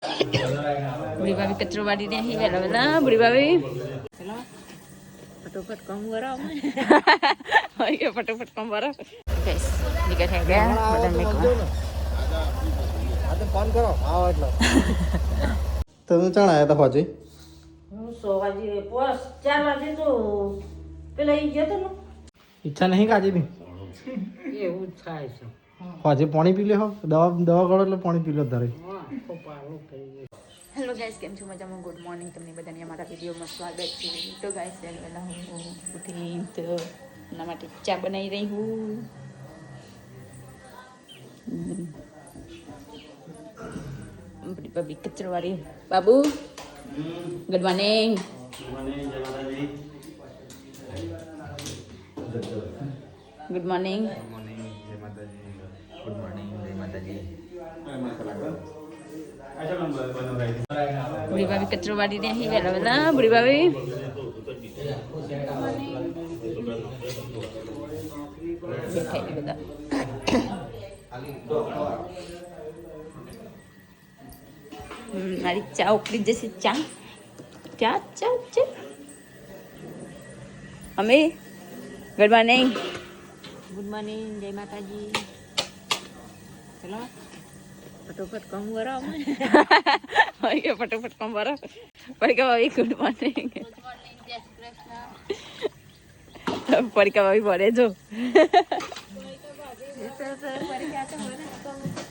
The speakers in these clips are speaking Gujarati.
बुढ़ी भाभी कचरो वाली ने ही वेला वेला बुढ़ी भाभी चलो फटाफट कम करो ओके फटाफट कम करो गाइस निकल है क्या बटन में आते फोन करो आओ એટલે તમે ચાણ આયા તા હોજે હું 100 વાગે પોસ 4 વાગે તો પેલા ઈ ગયો તો ને ઈચ્છા નહીં કાજી ની એવું થાય છે હોજે પાણી પી લે હો દવા દવા કરો એટલે પાણી પી લો ધરે હા કોપાળો કરી હેલો ગાઈસ કેમ છો મજામાં ગુડ મોર્નિંગ તમને બધાને અમારા વિડીયોમાં સ્વાગત છે તો ગાઈસ વહેલા હું ઉઠી તો એના માટે ચા બનાવી રહી હું બબી કચરો વાળી Babu good morning good morning જય માતાજી ગુડ મોર્નિંગ જય માતાજી बुढ़ी भाभी कचरो वाली ने ही वेला वेला बुढ़ी भाभी बैठे हैं बता हमारी चा उकड़ी जैसी चा चा चा चा हमें गुड मॉर्निंग ગુડ મોર્નિંગ જય માતાજી चलो फटाफट कम करो ओके फटाफट कम करो परिका भाभी गुड मॉर्निंग परिका भाभी बोले जो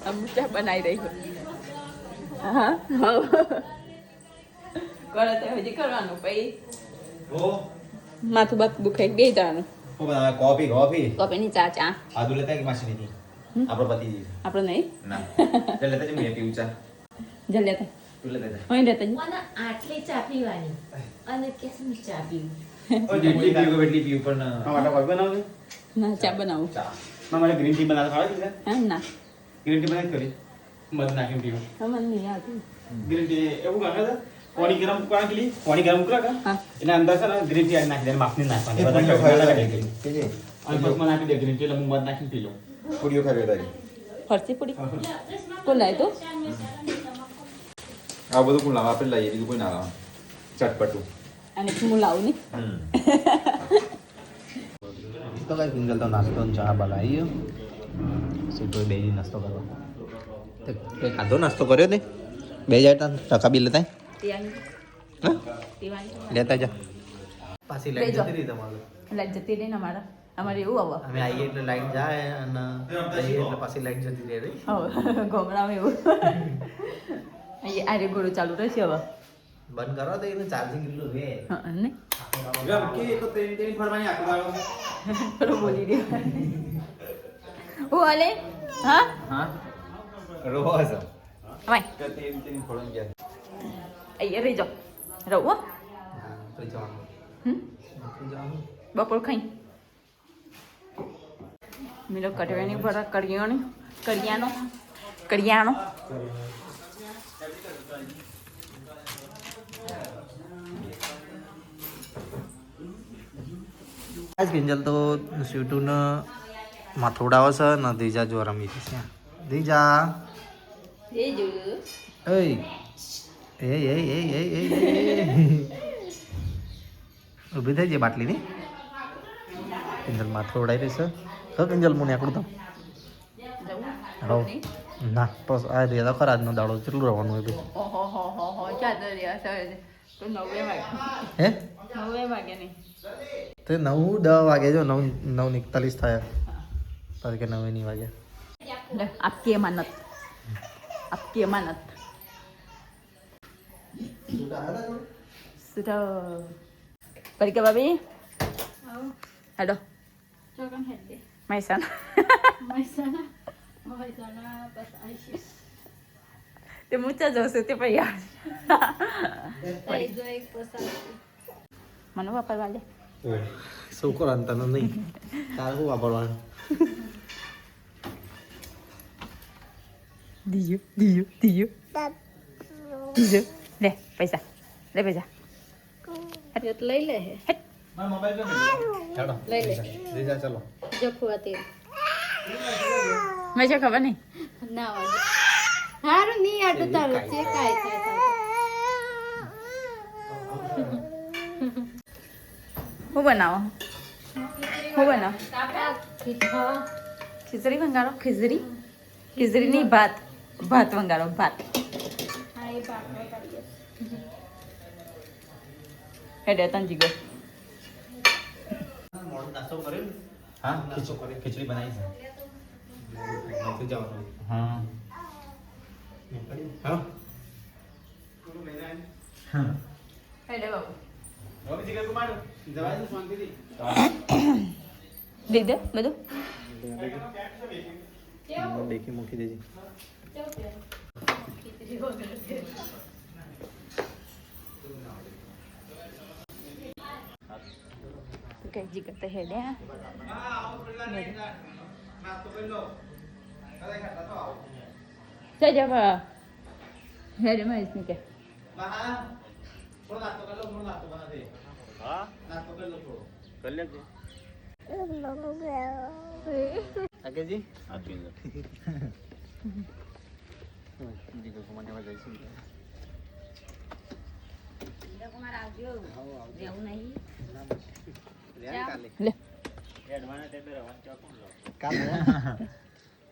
अब चा बनाई रही हो हाँ કરો તે હજી કરવાનું પછી માથું બાથું દુખાઈ બે જવાનું કોફી કોફી કોફીની ચા ચા આદુ લેતા કે માસી ની આપણો પતિ આપણે નહીં ના ચાલ લેતા જ મેં પીવું ચા જલ લેતા તું લેતા જા અહીં લેતા મને આટલી ચા પીવાની અને કેસની ચા પીવું ઓ જેટલી પીવું એટલી પીવું પણ ટમાટા કોફી બનાવજો ના ચા બનાવું ચા મારે ગ્રીન ટી બનાવતા ખાવા છે હા ના ગ્રીન ટી બનાવી કરી મધ નાખીને પીવું મને નહીં આવતું ગ્રીન ટી એવું કાકા હતા પાણી ગરમ કરવા કે લીધી પાણી ગરમ કરા કા હા એના અંદર છે ને ગ્રીન ટી નાખી દે માખની નાખવાની બધા ખાવા દે અને પછી નાખી દે ગ્રીન ટી એટલે હું મધ નાખીને પી લઉં પૂરીઓ ખાવી તારી ફરસી પૂરી કોણ લાય તો આ બધું કોણ લાવે આપણે લઈએ બીજું કોઈ ના લાવે ચટપટું અને હું લાવું નહીં તો કઈ કિંજલ તો નાસ્તો ને ચા બનાવી સીધો બે નાસ્તો કરવા તે ખાધો નાસ્તો કર્યો ને બે જાય તો ટકા બી લેતા હા લેતા જા પાછી લાઈટ જતી રહી તમારે લાઈટ જતી રહી ને અમારે એવું આવો અમે આવીએ એટલે લાઈટ જાય અને જઈએ એટલે પાછી લાઈટ જતી રહે રહી હવે ગોમડામાં એવું અહીંયા આરે ઘોડો ચાલુ રહેશે હવે બંધ કરો તો એને ચાર્જિંગ કેટલું રે હા નહીં ગમ કે તો તેની ફરવાની આખો દાડો થોડું બોલી દે હું હાલે હા હા રોજ ભાઈ તો તેની ફરવાની ગયા અહીંયા રહી જાઓ રહું હો તો જવાનું બપોર ખાઈ મેલો કટવાની ભરા કરિયાણો આજ કિંજલ તો શૂટું માથોડાવે છે ને ધીજા જો રમી છે ધીજા એ જો ઊભી થઈ જાય બાટલી ની કિંજલ માથોડાઈ રહી છે તો કિંજલ મુને આકડું તો હવ ના બસ આ દે તો ખરા આજનો દાડો કેટલું રહેવાનું હોય ભાઈ ઓહો ચાદર રહ્યા સર તો 9 વાગે હે 9 વાગે નહીં તે 9-10 વાગે જો 9:41 થાય પછી કે 9 નહીં વાગે आपकी अमानत सुधा परिका भाभी हेलो मैसाना ते मुचा जोसे ते पया मनो वापर वाले શું કરો તને નહીં તારે શું વાપરવાનું દિયો લે પૈસા એટલે લઈ લે હે મોબાઈલ ચાલો લઈ લે રીજા ચલો જખવા તેલ मुझे खबर नहीं ના વાગે હારું નહીં આટલું તારું છે કાંઈ થાય હું બનાવો ખીચડી વંગારો ખીચડી નહીં ભાત વંગારો ભાત હેડે તંજી ગયો નાસ્તો કર્યો હા ખીચડી બનાવી છે હા હેડે બાબુ દઈ દે બધું ડેકી મૂકી દેજે કઈ જી કરતા હેડે જા હેડે માં इसने क्या आगे जी ले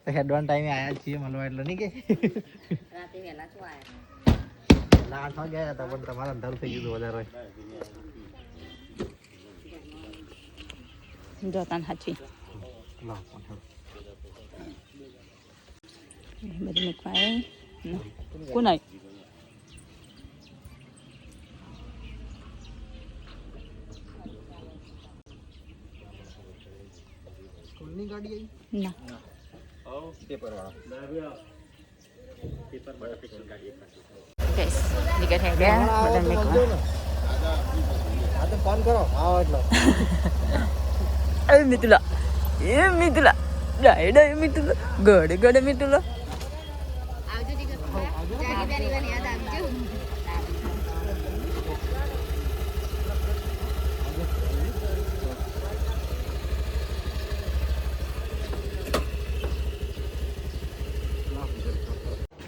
હેડવાન ટાઈમે આયા છીએ મળવા એટલે નહીં કે રાતે વહેલા શું આયા 8 વાગે ગયા હતા પણ તમારે અંધારું થઈ ગયું વધારે જોતાન હાચી બધું મૂકવાય કોણ આવી સ્કૂલની ગાડી આવી ના પેપર વાળા ગેસ ટિકિટ હે ગયા બધા મૂકવા આ તો ફોન કરો આવો એટલો એ મિતુલા ડાય મિતુલા ગડે મિતુલા આવજો દીકરા જાની બેની વાની યાદ આવજો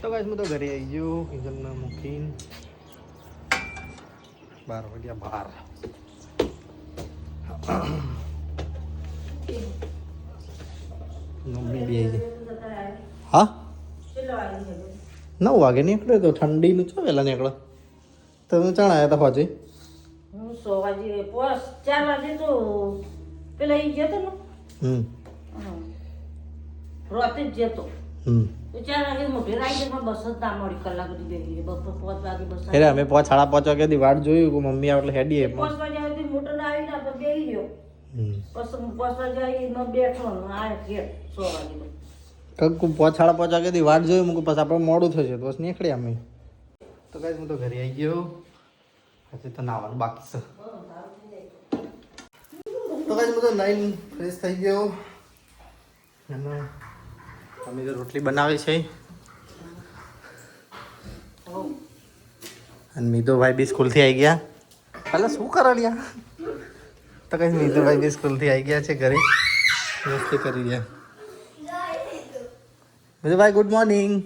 તો ગાઈસ હું તો ઘરે આવી ગયો ઇન્જનને મૂકીને 12 વાગ્યા 12 મમ્મી બી આવી ગઈ હા 9 વાગે નીકળ્યો તો ઠંડીનું છો વહેલા નીકળો તમે ચાણ આવ્યા હતા હોજે હું 100 વાગે 4 વાગે તો પેલા ઈ જતો ને રોતે જ જતો તો 4 વાગે મોટી રાઈડમાં બસ જ ના મળી કલાક સુધી બેસી બપોર 5 વાગે બસ એટલે અમે 5:30 વાગ્યાથી વાટ જોયું કે મમ્મી આવે એટલે હેડીએ 5 વાગે આવી મોટર ના આવી ના પણ બેસી ગયો પછી 5 વાગે આવીને બેઠો આ ઘેર 100 વાગે કંકુ 5:30 વાગ્યાથી વાટ જોયું મૂકું પછી આપણે મોડું થશે તો બસ નીકળ્યા અમે તો ગાઈસ હું તો ઘરે આવી ગયો હજી તો નાવાનું બાકી છે તો ગાઈસ હું તો નાઈન ફ્રેશ થઈ ગયો અને અમે તો રોટલી બનાવે છે અને મીતુભાઈ બી સ્કૂલથી આવી ગયા પહેલાં શું કરાડ્યા તો કઈ મીતુભાઈ બી સ્કૂલથી આવી ગયા છે ઘરે મસ્તી કરી રહ્યા મીતુભાઈ ગુડ મોર્નિંગ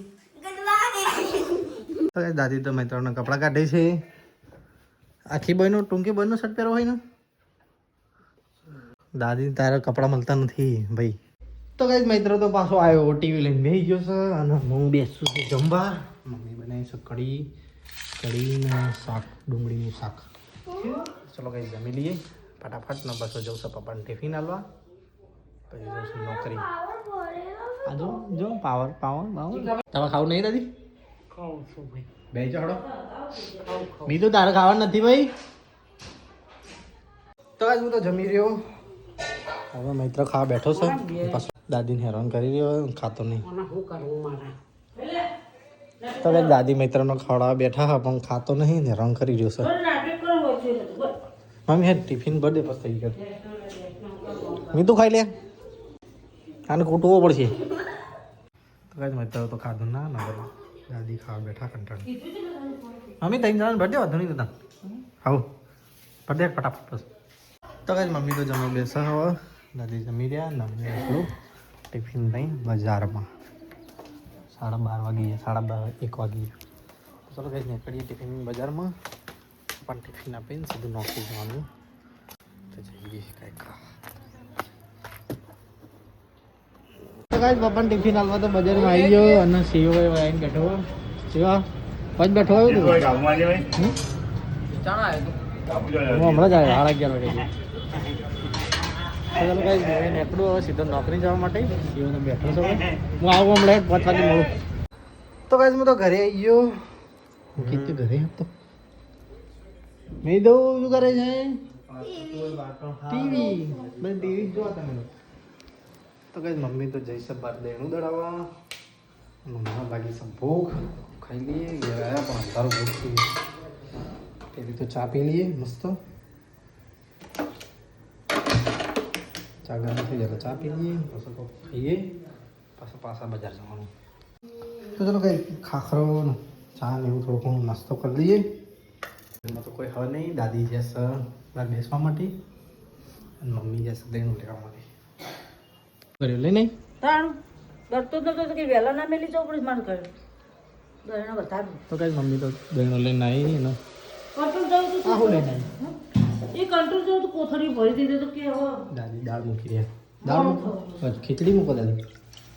તો કઈ દાદી તો મિત્રોના કપડાં કાઢે છે આખી બહેનો ટૂંકી બહેનો શર્ટ પહેરવો હોય ને દાદી તારા કપડાં મળતા નથી ભાઈ તો કઈ મિત્રો તો પાછો આવ્યો ટીવી લઈને બેસી ગયો છે અને હું બેસું છું જમવા મમ્મી બનાવી છે કઢી ને શાક ડુંગળીનું શાક ચલો કઈ જમી લઈએ ફટાફટ ને પાછો જવું છે પપ્પાને ટિફિન આલવા પછી જઈશું નોકરી આ જો પાવર તમે ખાવું નહીં દાદી ખાઉં છું ભાઈ બે ચાડો બીજું તારે ખાવાનું નથી ભાઈ તો આજ હું તો જમી રહ્યો હવે મિત્ર ખાવા બેઠો છે પાછો દાદીને હેરાન કરી રહ્યો ખાતો નહીં શું કરવું મારા તો કઈ દાદી મિત્રનો ખવડાવવા બેઠા હા પણ ખાતો નહીં ને હેરાન કરી રહ્યો છે મમ્મી હે ટિફિન બર્થડે પછી થઈ ગયો મીઠું ખાઈ લે આને કૂટવો પડશે તો કઈ મિત્ર તો ખાધું ના ભાઈ દાદી ખાવા બેઠા કંટાળી મમ્મી તઈ જવાનું બર્થડે વાંધો નહીં તને આવું બર્થડે ફટાફટ બસ તો કઈ મમ્મી તો જમવા બેસે હવે દાદી જમી રહ્યા ને અમે આપણું ટિફિન લઈ બજારમાં 12:30 વાગી ગયા, 1 વાગી ગયા. ચાલો કઈ નીકળીએ ટિફિન બજારમાં, પણ ટિફિન આપીને સીધું નોકરી જવાનું. તો જઈએ કંઈક. તો ગાઈસ પપ્પાને ટિફિન આલવા તો બજારમાં આવી ગયો અને સીઓ આવીને બેઠો. સીઓ પાંચ બેઠો આવ્યો તું? હું હમણાં જ આવ્યો 11:30 વાગે. ચાલો ગાઈસ હવે નીકળું હવે સીધો નોકરી જવા માટે. સીઓને બેઠો છો, હું આવું હમણાં 5 વાગે મળું. તો ગાઈસ હું તો ઘરે આવી ગયો. હું કીધું ઘરે હતો મેં દઉં શું કરે છે? ટીવી બસ ટીવી જોવા તમે. તો કઈ મમ્મી તો જઈશ બાર દેણું દડાવવા. મમ્મીમાં લાગી છે ભૂખ, ખાઈ લઈએ. ઘેર આવ્યા પણ અંધારું ભૂખ થઈ ગયું. પેલી તો ચા પી લઈએ મસ્ત. ચા ગરમ થઈ જાય તો ચા પી લઈએ, પછી ખાઈએ, પાછા બજાર જવાનું. તો ચલો કઈ ખાખરો ચા ને એવું થોડું ઘણું નાસ્તો કરી લઈએ. એમાં તો કોઈ હવે નહીં. દાદી જશે બહાર બેસવા માટે અને મમ્મી જશે દેણું લેવા માટે. કર્યું લઈ નહીં તાણ ડરતો જ નતો કે વહેલા ના મેલી જવું પડે મારે કર્યું દરણા વધારે તો કઈ મમ્મી તો દેણું લઈને આવી ને કંટ્રોલ જવું તો આવું લઈને આવી. એ કંટ્રોલ જવું તો કોથળી ભરી દીધી તો કે હવે દાદી દાળ મૂકી દે. દાળ મૂકો ખીચડી મૂકો દાદી.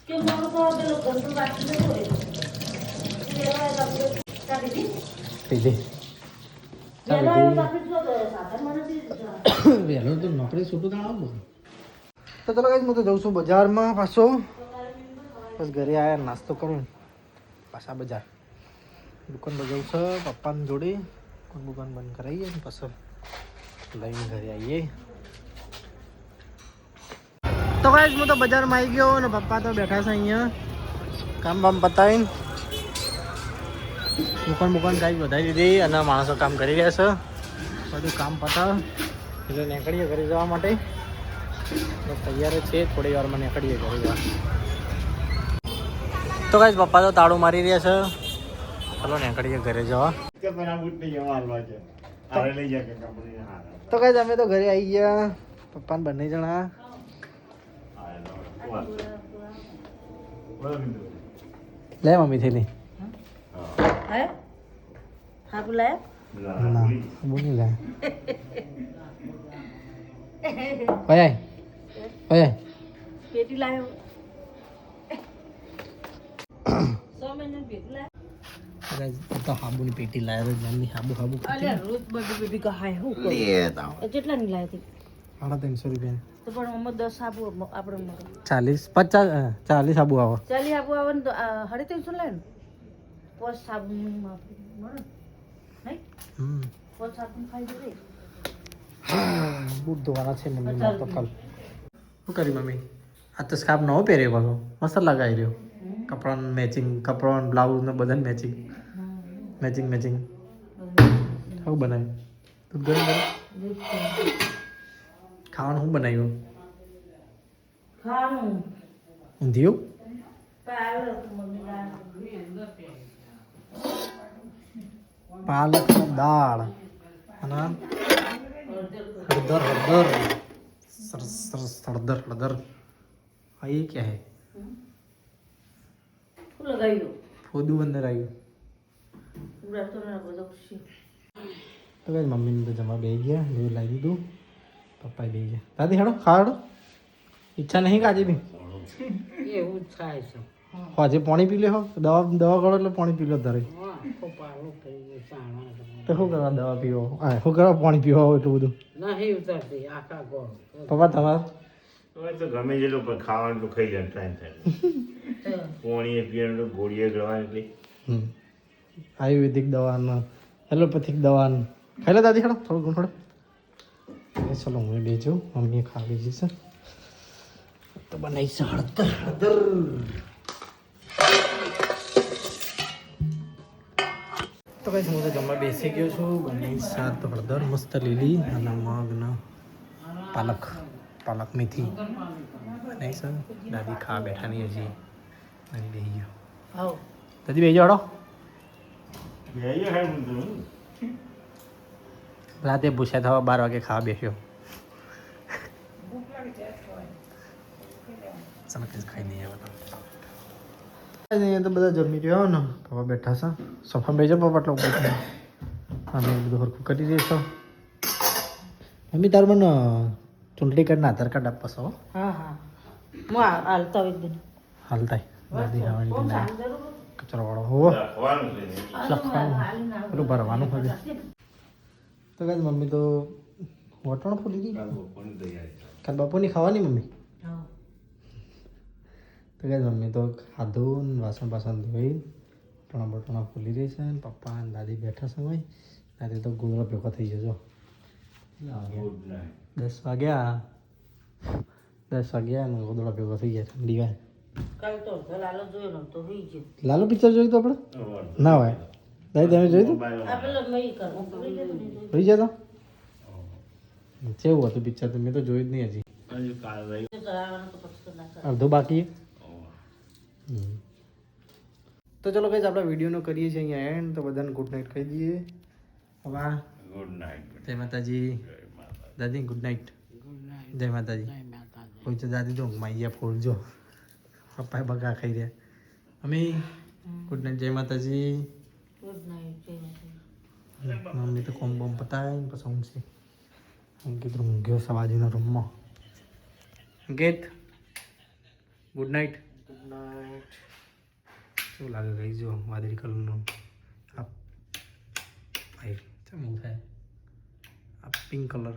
કે મારું તો પેલો કંટ્રોલ બાકી નતો હોય ચા પીધી પીધી વહેલા બાકી જ નતો સાધન મને વહેલો તો નોકરી છૂટું તાણ આવું. તો ચલો ગાઈસ હું તો જઉં છું બજારમાં પાછો. બસ ઘરે આવ્યા નાસ્તો કરું પાછા બજાર. દુકાન પર જવું છે પપ્પાને જોડે. દુકાન બંધ કરાવીએ ને પછી લઈને ઘરે આવીએ. તો ગાઈસ હું તો બજારમાં આવી ગયો ને પપ્પા તો બેઠા છે અહીંયા કામ બામ પતાવીને. દુકાન ગાઈસ વધારી દીધી અને માણસો કામ કરી રહ્યા છે. બધું કામ પતાવ એટલે નીકળીએ ઘરે જવા માટે. તૈયાર છે, થોડી વારમાં નીકળીએ ઘરે જવા. તો ગાઈસ પપ્પા તો તાળું મારી રહ્યા છે. ચાલો નીકળીએ ઘરે જવા. તો ગાઈસ અમે તો ઘરે આવી ગયા. પપ્પાને બંને જણા. લે મમ્મી થેલી. હે હા બોલાય ના બોલી લે. ઓય ઓય પેટી લાયો 100 મહિને પેટી લાયો ગાઈસ તો હાબુની પેટી લાવ્યો. જલ્દી હાબુ અલે રોજ બધી પેટી કહાય હું કરું કેટલા ની લાવી હતી? 350 રૂપિયા. તો પણ મમ્મા 10 આપો આપણે 40 હાબુ આવો. ચાલી આપો આવે ને તો 350 લાવે ને પોચ સાબુ મળે નહીં પોચ સાબુ ખાઈ જશે. બૂટ ધોવાના છે મમ્મી તો કાલ. શું કરી મમ્મી? આ તો સ્કાર્ફ નવો પહેર્યો પાછો મસ્ત લગાવી રહ્યો. કપડાનું મેચિંગ, કપડાનું બ્લાઉઝ ને બધાને મેચિંગ. શું બનાવ્યું? દૂધ ગરમ કર્યું? ખાવાનું શું બનાવ્યું? ખાવાનું ઊંધિયું પાલક દાળ અને હળદર હળદર. હા એ ક્યાં હે? શું લગાવ્યું ફોદું અંદર આવ્યું. ઉડાતો ના બધો ખુશી તો કઈ મમ્મીને તો જમા બેસી ગયા. એવું લાવી દીધું. પપ્પાએ બેસી ગયા. દાદી હેડો ખાડો. ઈચ્છા નહીં કાજી બી એવું થાય છે. આજે પાણી પી લે હો. દવા કરો એટલે પાણી પી લો ધરે. તો શું કરવા દવા પીવો? હા શું કરવા પાણી પીવો એટલું બધું? પપ્પા તમારે તો ગમે જેટલું પણ ખાવાનું તો ખાઈ જાય ટાઈમ થાય. પાણી પીવાનું ગોળીએ ગળવાની એટલે આયુર્વેદિક દવા, એલોપેથિક દવા ખાઈ લે દાદી. હેડો થોડું ઘણું ચલો હું બેજો. મમ્મીએ ખાવી જશે તો બનાવી છે હળદર. તો કઈ હું તો જમવા બેસી ગયો છું. બનાવી શાક હળદર મસ્ત લીલી અને મગના પાલક મેથી બનાવી છે. દાદી ખા બેઠા નહીં હજી. દાદી બેસી ગયો. દાદી બેસી જાઓ. રાતે પૂછ્યા થવા 12 વાગે ખાવા બેસ્યો. ચાલો કંઈ ખાઈ નહીં આવ્યા. અહીંયા તો બધા જમી રહ્યો ને પપ્પા બેઠા છે સોફા બેસો પપ્પા એટલે ઉપર અમે બધું હરખું કરી દઈશો મમ્મી તાર મને ચૂંટણી કાર્ડના આધાર કાર્ડ આપવા છો હા હા હું હાલતા હોય એકદમ હાલતા દાદી ખાવાની કચરો વાળો હોવો લખવાનું છે ને. લખવાનું પેલું ભરવાનું હવે તો કાંઈ મમ્મી તો વટણ ફૂલી ગઈ બપોરની તૈયારી. કાલ બપોરની ખાવાની મમ્મી હા તો કાંઈ મમ્મી તો ખાધું ને વાસણ બાસણ ધોઈ ટણા બટણા ફૂલી રહી છે ને પપ્પા અને દાદી બેઠા છે ભાઈ દાદી તો ગોળો ભેગો થઈ જજો Good night. 10 વાગ્યા ને ગોદડો ભેગો થઈ ગયા ઠંડી વાય કાલ તો લાલો જોયો ને તો હોઈ ગયો લાલો પિક્ચર જોયું તો આપણે ના હોય દાદી તમે જોયું હતું આ પેલો મય કર જોઈ જતો કેવું હતું પિક્ચર તો મેં તો જોયું જ નહીં હજી હજુ કાલ રહી. ચલાવવાનું તો પછી તો ના કરે અડધો બાકી તો ચલો કઈ આપણે વિડીયોનો કરીએ છીએ અહીંયા એન્ડ તો બધાને ગુડ નાઇટ કહી દઈએ હવે Good night. જય માતાજી દાદી ગુડ નાઇટ જય માતાજી કોઈ તો દાદી તો માઈયા ફોડજો પપ્પાએ બગા ખાઈ રહ્યા અમે ગુડ નાઇટ જય માતાજી ગુડ નાઇટ જય માતાજી મમ્મી તો કોમ બોમ પતાય પછી ઊંઘશે અંકિત ઊંઘ્યો છે બાજુના રૂમમાં અંકિત ગુડ નાઇટ ગુડ નાઇટ શું લાગે ગઈ જો વાદળી કલરનું આ ભાઈ કેમ એવું થાય આ પિંક કલર